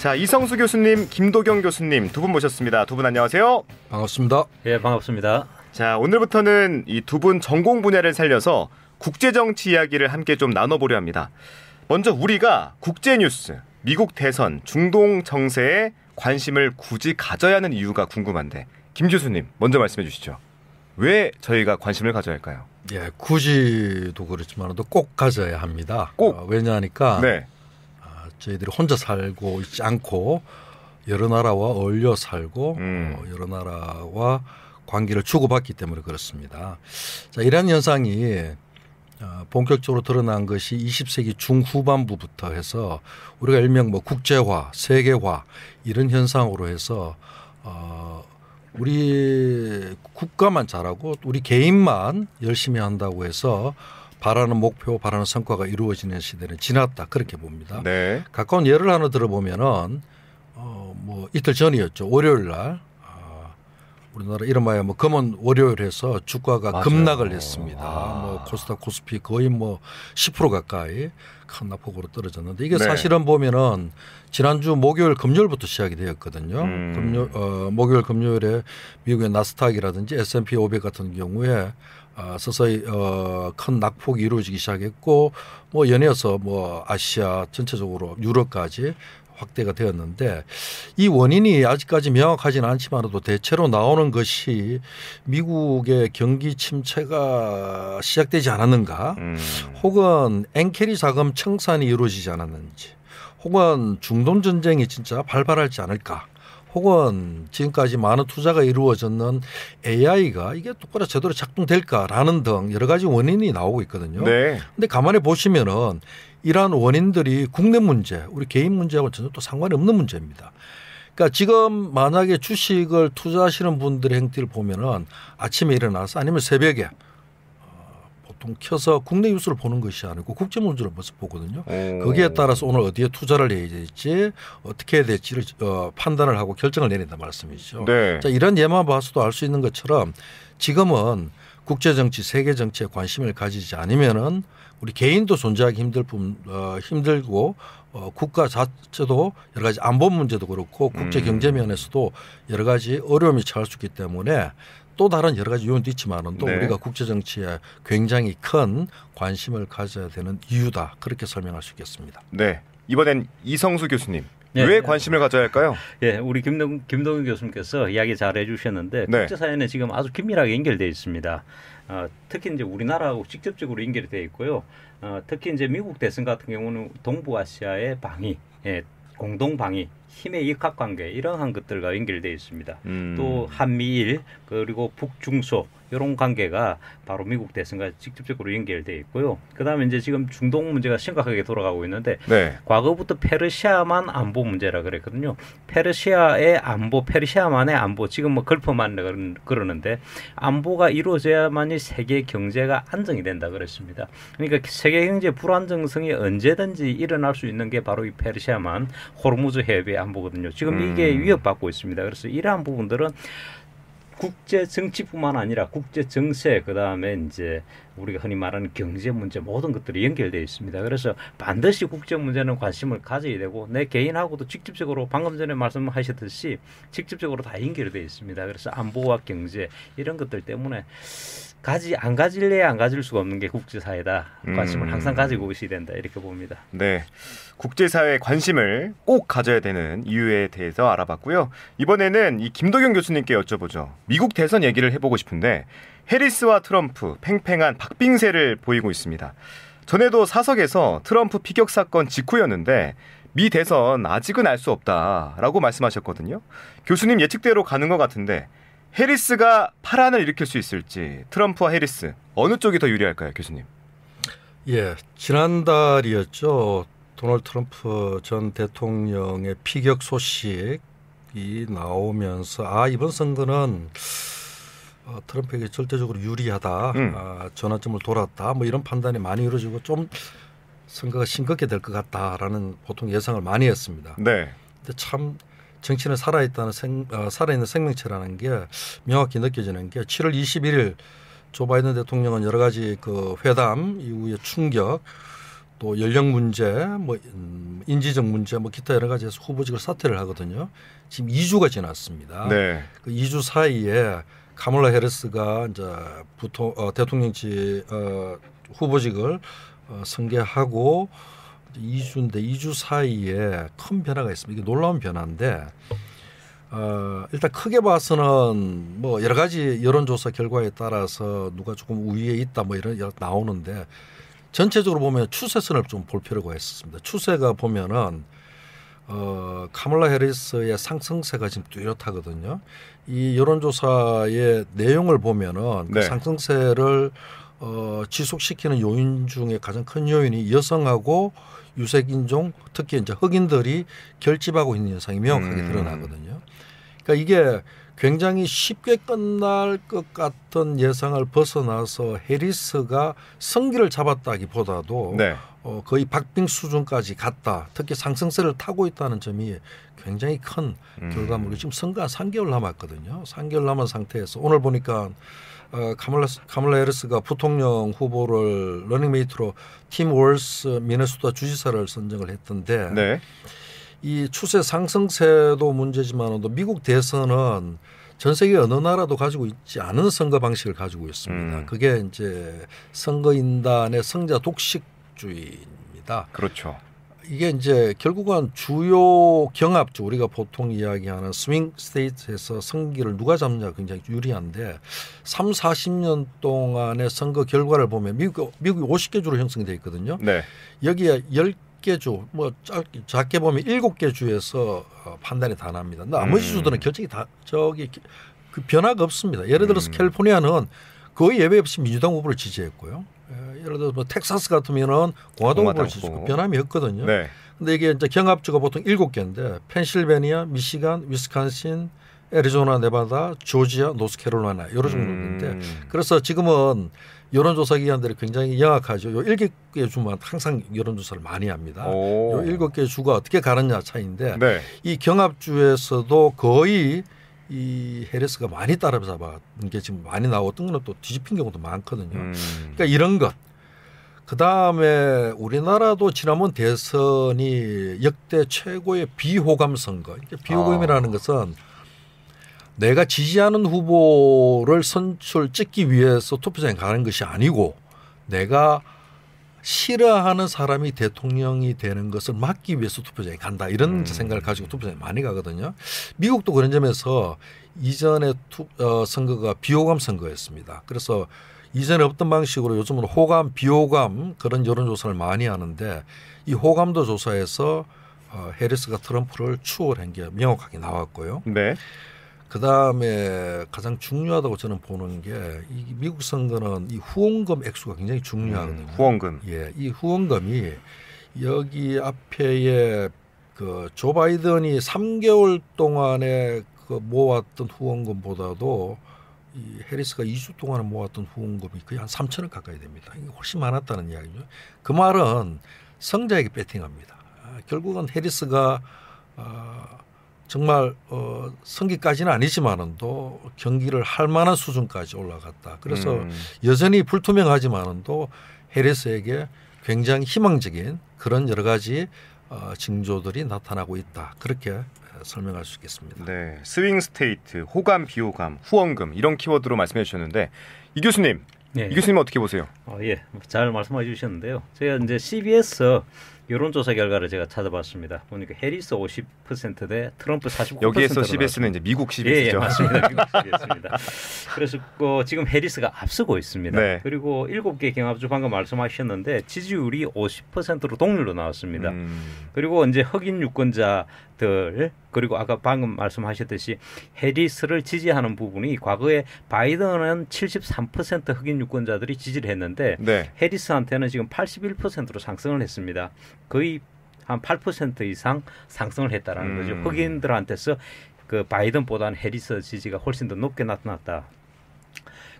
자, 이성수 교수님, 김도경 교수님 두 분 모셨습니다. 두 분 안녕하세요. 반갑습니다. 예, 반갑습니다. 자, 오늘부터는 이 두 분 전공 분야를 살려서 국제정치 이야기를 함께 좀 나눠보려 합니다. 먼저 우리가 국제뉴스, 미국 대선, 중동 정세에 관심을 굳이 가져야 하는 이유가 궁금한데 김 교수님 먼저 말씀해 주시죠. 왜 저희가 관심을 가져야 할까요? 예, 굳이도 그렇지만 꼭 가져야 합니다. 꼭? 왜냐하니까 네. 저희들이 혼자 살고 있지 않고 여러 나라와 어울려 살고 여러 나라와 관계를 주고받기 때문에 그렇습니다. 자, 이러한 현상이 본격적으로 드러난 것이 20세기 중후반부부터 해서 우리가 일명 국제화, 세계화 이런 현상으로 해서 우리 국가만 잘하고 우리 개인만 열심히 한다고 해서 바라는 목표, 바라는 성과가 이루어지는 시대는 지났다 그렇게 봅니다. 네. 가까운 예를 하나 들어보면은 이틀 전이었죠. 월요일 날 우리나라 이름하여 검은 월요일에서 주가가 맞아요. 급락을 했습니다. 코스닥 코스피 거의 10% 가까이 큰 낙폭으로 떨어졌는데 이게 네. 사실은 보면은 지난주 목요일 금요일부터 시작이 되었거든요. 목요일 금요일에 미국의 나스닥이라든지 S&P 500 같은 경우에 서서히 큰 낙폭이 이루어지기 시작했고 연이어서 아시아 전체적으로 유럽까지 확대가 되었는데 이 원인이 아직까지 명확하지는 않지만도 대체로 나오는 것이 미국의 경기 침체가 시작되지 않았는가 혹은 엔캐리 자금 청산이 이루어지지 않았는지 혹은 중동 전쟁이 진짜 발발하지 않을까 혹은 지금까지 많은 투자가 이루어졌는 AI가 이게 똑바로 제대로 작동될까라는 등 여러 가지 원인이 나오고 있거든요. 네. 근데 가만히 보시면은 이러한 원인들이 국내 문제, 우리 개인 문제하고 전혀 또 상관이 없는 문제입니다. 그러니까 지금 만약에 주식을 투자하시는 분들의 행태를 보면은 아침에 일어나서 아니면 새벽에 보통 켜서 국내 뉴스를 보는 것이 아니고 국제 문제를 먼저 보거든요. 거기에 따라서 오늘 어디에 투자를 해야 될지 어떻게 해야 될지를 판단을 하고 결정을 내린다 말씀이죠. 네. 자, 이런 예만 봐서도 알 수 있는 것처럼 지금은 국제 정치, 세계 정치에 관심을 가지지 않으면은 우리 개인도 존재하기 힘들고 국가 자체도 여러 가지 안보 문제도 그렇고 국제 경제 면에서도 여러 가지 어려움이 처할 수 있기 때문에 또 다른 여러 가지 요인도 있지만은 또 네. 우리가 국제 정치에 굉장히 큰 관심을 가져야 되는 이유다 그렇게 설명할 수 있겠습니다. 네. 이번엔 이성수 교수님. 네. 왜 관심을 가져야 할까요? 예, 우리 김동균 교수님께서 이야기 잘 해주셨는데 네. 국제사회는 지금 아주 긴밀하게 연결되어 있습니다. 특히 이제 우리나라하고 직접적으로 연결이 되어 있고요. 특히 이제 미국 대선 같은 경우는 동부아시아의 방위, 공동 방위, 힘의 역학관계 이러한 것들과 연결되어 있습니다. 또 한미일 그리고 북중소 이런 관계가 바로 미국 대선과 직접적으로 연결되어 있고요. 그다음에 이제 지금 중동 문제가 심각하게 돌아가고 있는데 네. 과거부터 페르시아만 안보 문제라 그랬거든요. 페르시아의 안보, 페르시아만의 안보, 지금 걸프만 그러는데 안보가 이루어져야만이 세계 경제가 안정이 된다 그랬습니다. 그러니까 세계 경제 불안정성이 언제든지 일어날 수 있는 게 바로 이 페르시아만 호르무즈 해협의 안보거든요. 지금 이게 위협받고 있습니다. 그래서 이러한 부분들은 국제 정치뿐만 아니라 국제 정세 그다음에 이제 우리가 흔히 말하는 경제 문제 모든 것들이 연결되어 있습니다. 그래서 반드시 국제 문제는 관심을 가져야 되고 내 개인하고도 직접적으로 방금 전에 말씀하셨듯이 직접적으로 다 연결되어 있습니다. 그래서 안보와 경제 이런 것들 때문에 안 가질래야 안 가질 수가 없는 게 국제사회다. 관심을 항상 가지고 있어야 된다. 이렇게 봅니다. 네. 국제사회에 관심을 꼭 가져야 되는 이유에 대해서 알아봤고요. 이번에는 이 김도경 교수님께 여쭤보죠. 미국 대선 얘기를 해보고 싶은데 해리스와 트럼프 팽팽한 박빙세를 보이고 있습니다. 전에도 사석에서 트럼프 피격 사건 직후였는데 미 대선 아직은 알 수 없다라고 말씀하셨거든요. 교수님 예측대로 가는 것 같은데 해리스가 파란을 일으킬 수 있을지 트럼프와 해리스 어느 쪽이 더 유리할까요, 교수님? 예, 지난달이었죠. 도널드 트럼프 전 대통령의 피격 소식이 나오면서 이번 선거는 트럼프에게 절대적으로 유리하다. 전환점을 돌았다. 이런 판단이 많이 이루어지고 좀 선거가 싱겁게 될 것 같다라는 보통 예상을 많이 했습니다. 네. 근데 참 정치는 살아있는 생명체라는 게 명확히 느껴지는 게 7월 21일 조 바이든 대통령은 여러 가지 그 회담 이후의 충격 또 연령 문제, 뭐 인지적 문제, 뭐 기타 여러 가지에서 후보직을 사퇴를 하거든요. 지금 2주가 지났습니다. 네. 그 2주 사이에 카멀라 해리스가 이제 대통령직 후보직을 승계하고 2주인데 2주 사이에 큰 변화가 있습니다. 이게 놀라운 변화인데 일단 크게 봐서는 뭐 여러 가지 여론조사 결과에 따라서 누가 조금 우위에 있다 뭐 이런 나오는데 전체적으로 보면 추세선을 좀 볼 필요가 있었습니다. 추세가 보면은 카멀라 해리스의 상승세가 지금 뚜렷하거든요. 이 여론조사의 내용을 보면은 그 네. 상승세를 지속시키는 요인 중에 가장 큰 요인이 여성하고 유색인종, 특히 이제 흑인들이 결집하고 있는 현상이 명확하게 드러나거든요. 그러니까 이게 굉장히 쉽게 끝날 것 같은 예상을 벗어나서 해리스가 성기를 잡았다기보다도 네. 거의 박빙 수준까지 갔다. 특히 상승세를 타고 있다는 점이 굉장히 큰 결과물이 지금 선거 한 3개월 남았거든요. 3개월 남은 상태에서 오늘 보니까 카멀라 해리스가 부통령 후보를 러닝메이트로 팀 월스 미네소타 주지사를 선정을 했던데 네. 이 추세 상승세도 문제지만도 미국 대선은 전 세계 어느 나라도 가지고 있지 않은 선거 방식을 가지고 있습니다. 그게 이제 선거인단의 성자 독식주의입니다. 그렇죠. 이게 이제 결국은 주요 경합주 우리가 보통 이야기하는 스윙 스테이트에서 선기를 누가 잡느냐 굉장히 유리한데 3, 40년 동안의 선거 결과를 보면 미국이 50개 주로 형성이 되어 있거든요. 네. 여기에 10개 주, 뭐 작게 보면 7개 주에서 판단이 다 납니다. 나머지 주들은 결정이 다 그 변화가 없습니다. 예를 들어서 캘리포니아는 거의 예외 없이 민주당 후보를 지지했고요. 예를 들어서 뭐 텍사스 같으면은 공화당 후보를 지지했고 변함이 없거든요. 네. 근데 이게 이제 경합주가 보통 7개인데 펜실베니아, 미시간, 위스콘신, 애리조나, 네바다, 조지아, 노스캐롤라이나 이런 정도인데 그래서 지금은 여론조사 기관들이 굉장히 영악하죠. 요 7개 주만 항상 여론조사를 많이 합니다. 요 7개 주가 어떻게 가느냐 차이인데 네. 이 경합주에서도 거의 이 해리스가 많이 따라잡은 게 지금 많이 나오고 뜬 건 또 뒤집힌 경우도 많거든요. 그러니까 이런 것. 그다음에 우리나라도 지난번 대선이 역대 최고의 비호감 선거. 비호감이라는 것은 내가 지지하는 후보를 찍기 위해서 투표장에 가는 것이 아니고 내가 싫어하는 사람이 대통령이 되는 것을 막기 위해서 투표장에 간다. 이런 생각을 가지고 투표장에 많이 가거든요. 미국도 그런 점에서 이전의 선거가 비호감 선거였습니다. 그래서 이전에 없던 방식으로 요즘은 호감, 비호감 그런 여론조사를 많이 하는데 이 호감도 조사에서 해리스가 트럼프를 추월한 게 명확하게 나왔고요. 네. 그다음에 가장 중요하다고 저는 보는 게 이 미국 선거는 이 후원금 액수가 굉장히 중요하거든요. 후원금. 예, 이 후원금이 여기 앞에의 그 조 바이든이 3개월 동안에 그 모았던 후원금보다도 이 해리스가 2주 동안에 모았던 후원금이 거의 한 3천억 가까이 됩니다. 이게 훨씬 많았다는 이야기죠. 그 말은 성자에게 배팅합니다. 결국은 해리스가 정말 선기까지는 아니지만은도 경기를 할 만한 수준까지 올라갔다. 그래서 여전히 불투명하지만은도 해리스에게 굉장히 희망적인 그런 여러 가지 징조들이 나타나고 있다. 그렇게 설명할 수 있겠습니다. 네, 스윙 스테이트, 호감, 비호감, 후원금 이런 키워드로 말씀해 주셨는데 이 교수님, 네. 이 교수님 어떻게 보세요? 예, 잘 말씀해 주셨는데요. 제가 이제 CBS 여론조사 결과를 제가 찾아봤습니다. 보니까 해리스 50% 대 트럼프 49%. 여기에서 CBS는 이제 미국 CBS죠. 예, 맞습니다. 미국 CBS입니다. 그래서 지금 해리스가 앞서고 있습니다. 네. 그리고 7개 경합주 방금 말씀하셨는데 지지율이 50%로 동률로 나왔습니다. 그리고 이제 흑인 유권자들 그리고 아까 방금 말씀하셨듯이 해리스를 지지하는 부분이 과거에 바이든은 73% 흑인 유권자들이 지지를 했는데 네. 해리스한테는 지금 81%로 상승을 했습니다. 거의 한 8% 이상 상승을 했다라는 거죠. 흑인들한테서 그 바이든보다는 해리스 지지가 훨씬 더 높게 나타났다.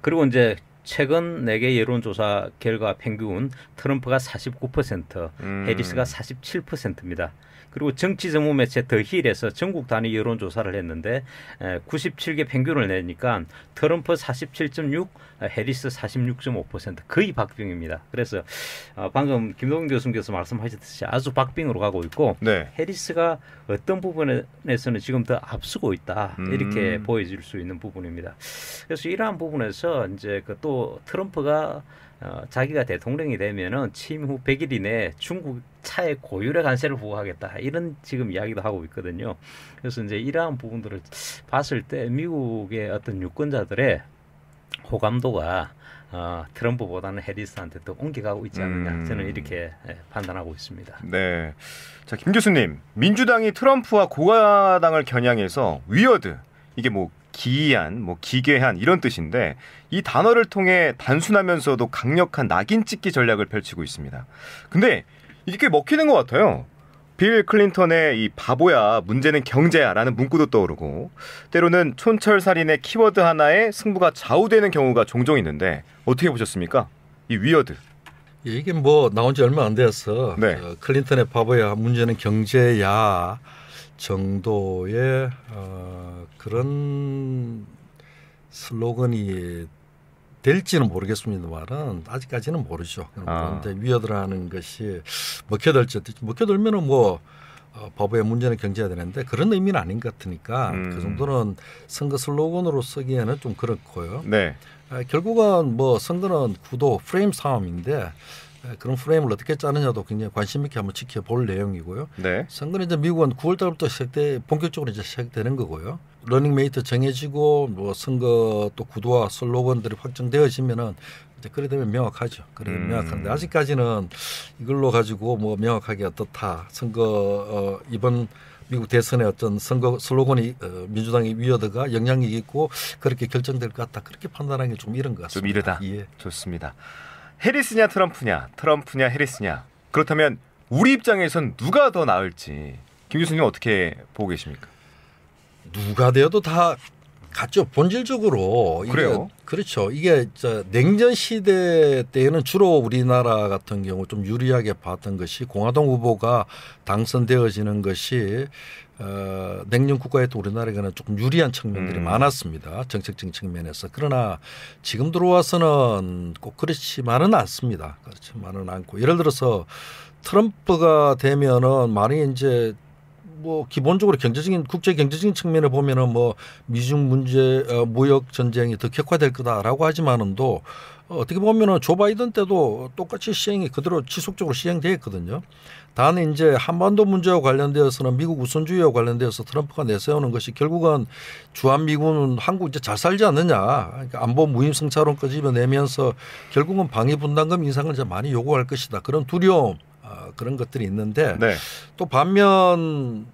그리고 이제 최근 4개 여론조사 결과 평균 트럼프가 49%, 해리스가 47%입니다. 그리고 정치 전문 매체 더 힐에서 전국 단위 여론조사를 했는데 97개 평균을 내니까 트럼프 47.6, 해리스 46.5% 거의 박빙입니다. 그래서 방금 김동연 교수님께서 말씀하셨듯이 아주 박빙으로 가고 있고 네. 해리스가 어떤 부분에서는 지금 더 앞서고 있다 이렇게 보여질 수 있는 부분입니다. 그래서 이러한 부분에서 이제 그 또 트럼프가 자기가 대통령이 되면은 취임 후 100일 이내 중국 차의 고율의 관세를 부과하겠다 이런 지금 이야기도 하고 있거든요. 그래서 이제 이러한 부분들을 봤을 때 미국의 어떤 유권자들의 호감도가 트럼프보다는 해리스한테 더 옮겨가고 있지 않느냐 저는 이렇게 판단하고 있습니다. 네, 자 김 교수님, 민주당이 트럼프와 공화당을 겨냥해서 위어드 이게 뭐 기이한, 뭐 기괴한 이런 뜻인데 이 단어를 통해 단순하면서도 강력한 낙인 찍기 전략을 펼치고 있습니다. 근데 이게 꽤 먹히는 것 같아요. 빌 클린턴의 이 바보야 문제는 경제야라는 문구도 떠오르고 때로는 촌철살인의 키워드 하나에 승부가 좌우되는 경우가 종종 있는데 어떻게 보셨습니까? 이 위어드. 예, 이게 뭐 나온 지 얼마 안 돼서 네. 클린턴의 바보야 문제는 경제야 정도의 그런 슬로건이 될지는 모르겠습니다만은 아직까지는 모르죠. 그런데 위어드라는 것이 먹혀들지 먹혀들면은 뭐 바보의 문제는 경제가 되는데 그런 의미는 아닌 것 같으니까 그 정도는 선거 슬로건으로 쓰기에는 좀 그렇고요. 네. 결국은 뭐 선거는 구도 프레임 싸움인데 그런 프레임을 어떻게 짜느냐도 굉장히 관심 있게 한번 지켜볼 내용이고요. 네. 선거는 이제 미국은 9월 달부터 본격적으로 이제 시작되는 거고요. 러닝메이트 정해지고 뭐 선거 또 구도와 슬로건들이 확정되어지면은 이제 그래 되면 명확하죠. 그래 명확한데 아직까지는 이걸로 가지고 뭐 명확하게 어떻다 선거 이번 미국 대선의 어떤 선거 슬로건이 민주당의 위어드가 영향력이 있고 그렇게 결정될 것 같다. 그렇게 판단하기 좀 이른 것 같습니다. 좀 이르다. 예. 좋습니다. 해리스냐 트럼프냐 해리스냐. 그렇다면 우리 입장에선 누가 더 나을지 김 교수님 어떻게 보고 계십니까? 누가 되어도 다 같죠. 본질적으로 그래요. 그렇죠. 이게 냉전 시대 때에는 주로 우리나라 같은 경우 좀 유리하게 봤던 것이 공화당 후보가 당선되어지는 것이 냉전 국가에도 우리나라에는 조금 유리한 측면들이 많았습니다. 정책적인 측면에서. 그러나 지금 들어와서는 꼭 그렇지만은 않습니다. 그렇지만은 않고 예를 들어서 트럼프가 되면은 많이 이제 뭐 기본적으로 경제적인 국제 경제적인 측면을 보면은 뭐 미중 문제 무역 전쟁이 더 격화될 거다라고 하지만은도 어떻게 보면은 조 바이든 때도 똑같이 시행이 그대로 지속적으로 시행되었거든요. 단 이제 한반도 문제와 관련되어서는 미국 우선주의와 관련되어서 트럼프가 내세우는 것이 결국은 주한미군은 한국 이제 잘 살지 않느냐, 그러니까 안보 무임승차론까지 집어내면서 결국은 방위분담금 인상을 이제 많이 요구할 것이다. 그런 두려움. 그런 것들이 있는데 네. 또 반면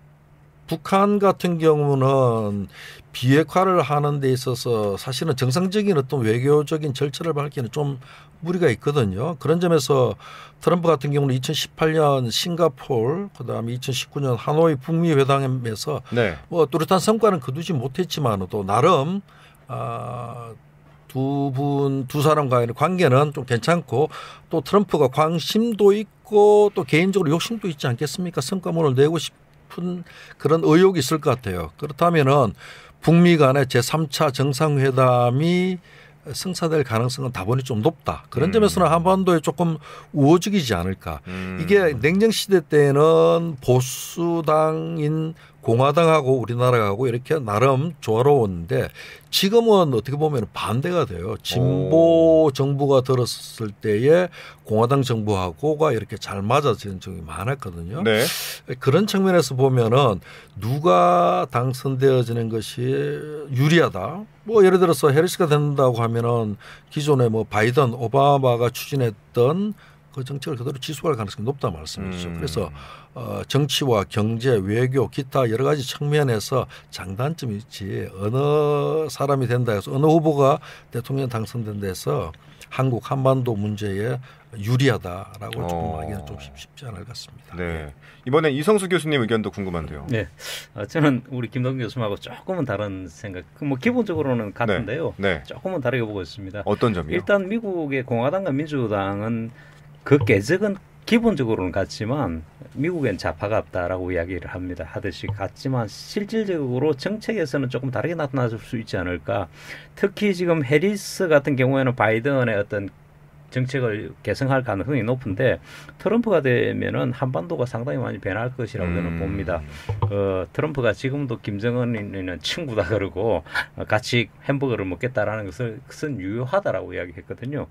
북한 같은 경우는 비핵화를 하는 데 있어서 사실은 정상적인 어떤 외교적인 절차를 밟기는 좀 무리가 있거든요. 그런 점에서 트럼프 같은 경우는 2018년 싱가포르 그다음에 2019년 하노이 북미 회담에서 네. 뭐 뚜렷한 성과는 거두지 못했지만 또 나름 두 사람 간의 관계는 좀 괜찮고 또 트럼프가 관심도 있고 또 개인적으로 욕심도 있지 않겠습니까? 성과문을 내고 싶은 그런 의욕이 있을 것 같아요. 그렇다면은 북미 간의 제3차 정상회담이 성사될 가능성은 다분히 좀 높다. 그런 점에서는 한반도에 조금 우호적이지 않을까. 이게 냉전 시대 때는 보수당인 공화당하고 우리나라하고 이렇게 나름 조화로웠는데 지금은 어떻게 보면 반대가 돼요. 진보 정부가 들었을 때에 공화당 정부하고가 이렇게 잘 맞아지는 적이 많았거든요. 네. 그런 측면에서 보면은 누가 당선되어지는 것이 유리하다. 뭐 예를 들어서 해리스가 된다고 하면은 기존에 뭐 바이든, 오바마가 추진했던 그 정책을 그대로 지속할 가능성이 높다 말씀이죠. 그래서 정치와 경제, 외교, 기타 여러 가지 측면에서 장단점이 있지 어느 사람이 된다 해서 어느 후보가 대통령 당선된다 해서 한국 한반도 문제에 유리하다라고 조금 하기는 좀 쉽지 않을 것 같습니다. 네. 이번엔 이성수 교수님 의견도 궁금한데요. 네, 저는 우리 김동연 교수님하고 조금은 다른 생각. 뭐 기본적으로는 같은데요. 네. 조금은 다르게 보고 있습니다. 어떤 점이요? 일단 미국의 공화당과 민주당은 그 궤적은 기본적으로는 같지만 미국엔 좌파가 없다라고 이야기를 하듯이 같지만 실질적으로 정책에서는 조금 다르게 나타날 수 있지 않을까. 특히 지금 해리스 같은 경우에는 바이든의 어떤 정책을 개선할 가능성이 높은데 트럼프가 되면은 한반도가 상당히 많이 변할 것이라고 저는 봅니다. 트럼프가 지금도 김정은이는 친구다 그러고 같이 햄버거를 먹겠다라는 것은 유효하다라고 이야기했거든요.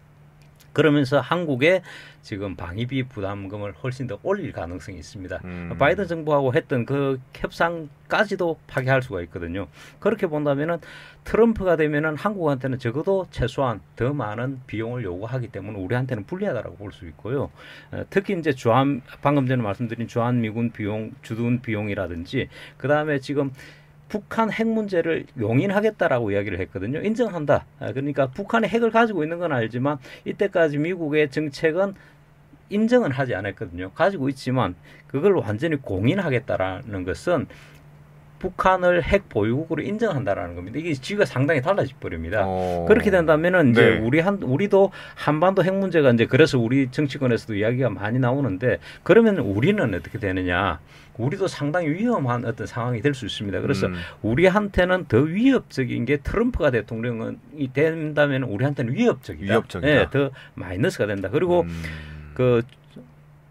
그러면서 한국의 지금 방위비 부담금을 훨씬 더 올릴 가능성이 있습니다. 바이든 정부하고 했던 그 협상까지도 파기할 수가 있거든요. 그렇게 본다면은 트럼프가 되면은 한국한테는 적어도 최소한 더 많은 비용을 요구하기 때문에 우리한테는 불리하다라고 볼 수 있고요. 특히 이제 방금 전에 말씀드린 주한미군 비용, 주둔 비용이라든지 그 다음에 지금 북한 핵 문제를 용인하겠다라고 이야기를 했거든요. 인정한다. 그러니까 북한이 핵을 가지고 있는 건 알지만 이때까지 미국의 정책은 인정은 하지 않았거든요. 가지고 있지만 그걸 완전히 공인하겠다라는 것은 북한을 핵 보유국으로 인정한다라는 겁니다. 이게 지위가 상당히 달라져 버립니다. 그렇게 된다면은 이제 네. 우리도 한반도 핵 문제가 이제 그래서 우리 정치권에서도 이야기가 많이 나오는데 그러면 우리는 어떻게 되느냐? 우리도 상당히 위험한 어떤 상황이 될 수 있습니다. 그래서 우리한테는 더 위협적인 게 트럼프가 대통령이 된다면 우리한테는 위협적이다. 네, 더 마이너스가 된다. 그리고 그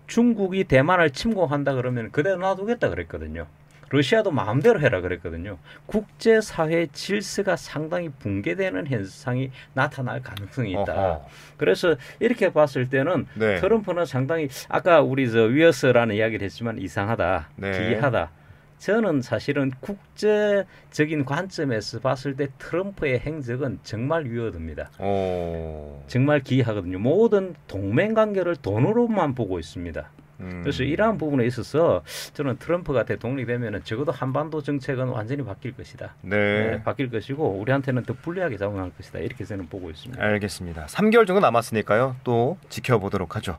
중국이 대만을 침공한다 그러면 그대로 놔두겠다 그랬거든요. 러시아도 마음대로 해라 그랬거든요. 국제사회 질서가 상당히 붕괴되는 현상이 나타날 가능성이 있다. 그래서 이렇게 봤을 때는 네. 트럼프는 상당히 아까 우리 위어스라는 이야기를 했지만 이상하다, 네. 기이하다. 저는 사실은 국제적인 관점에서 봤을 때 트럼프의 행적은 정말 위협됩니다. 정말 기이하거든요. 모든 동맹관계를 돈으로만 보고 있습니다. 그래서 이러한 부분에 있어서 저는 트럼프가 대통령이 되면 적어도 한반도 정책은 완전히 바뀔 것이다. 네, 바뀔 것이고 우리한테는 더 불리하게 작용할 것이다. 이렇게 저는 보고 있습니다. 알겠습니다. 3개월 정도 남았으니까요. 또 지켜보도록 하죠.